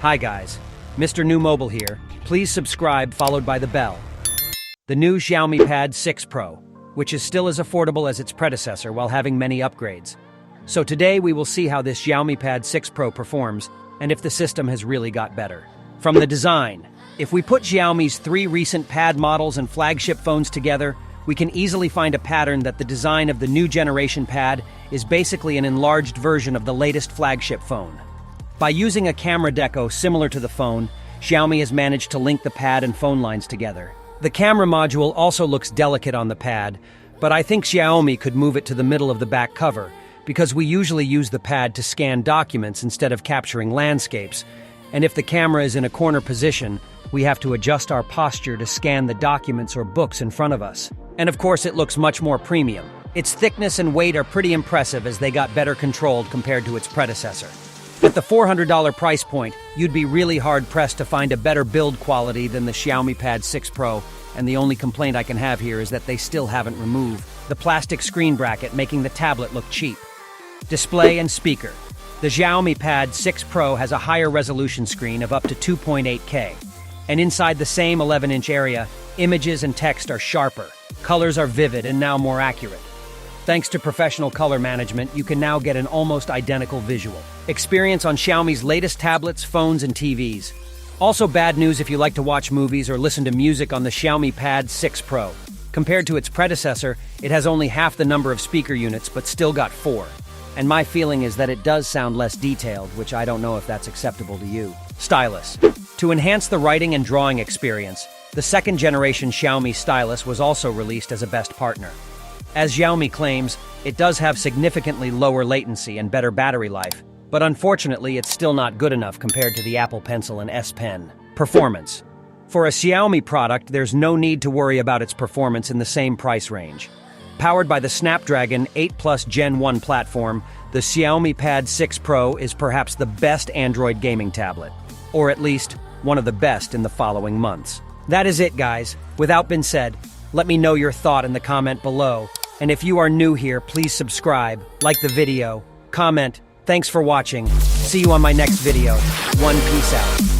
Hi guys, Mrnewmobile here. Please subscribe followed by the bell. The new Xiaomi Pad 6 Pro, which is still as affordable as its predecessor while having many upgrades. So today we will see how this Xiaomi Pad 6 Pro performs and if the system has really got better. From the design, if we put Xiaomi's 3 recent Pad models and flagship phones together, we can easily find a pattern that the design of the new generation Pad is basically an enlarged version of the latest flagship phone. By using a camera deco similar to the phone, Xiaomi has managed to link the Pad and phone lines together. The camera module also looks delicate on the Pad, but I think Xiaomi could move it to the middle of the back cover, because we usually use the Pad to scan documents instead of capturing landscapes, and if the camera is in a corner position, we have to adjust our posture to scan the documents or books in front of us. And of course it looks much more premium. Its thickness and weight are pretty impressive as they got better controlled compared to its predecessor. At the $400 price point, you'd be really hard-pressed to find a better build quality than the Xiaomi Pad 6 Pro, and the only complaint I can have here is that they still haven't removed the plastic screen bracket, making the tablet look cheap. Display and speaker. The Xiaomi Pad 6 Pro has a higher resolution screen of up to 2.8K. And inside the same 11-inch area, images and text are sharper, colors are vivid and now more accurate. Thanks to professional color management, you can now get an almost identical visual experience on Xiaomi's latest tablets, phones, and TVs. Also bad news if you like to watch movies or listen to music on the Xiaomi Pad 6 Pro. Compared to its predecessor, it has only half the number of speaker units, but still got 4. And my feeling is that it does sound less detailed, which I don't know if that's acceptable to you. Stylus. To enhance the writing and drawing experience, the second-generation Xiaomi Stylus was also released as a best partner. As Xiaomi claims, it does have significantly lower latency and better battery life, but unfortunately it's still not good enough compared to the Apple Pencil and S Pen. Performance. For a Xiaomi product, there's no need to worry about its performance in the same price range. Powered by the Snapdragon 8 Plus Gen 1 platform, the Xiaomi Pad 6 Pro is perhaps the best Android gaming tablet, or at least one of the best in the following months. That is it, guys. Without being said, let me know your thought in the comment below. And if you are new here, please subscribe, like the video, comment. Thanks for watching. See you on my next video. Peace out.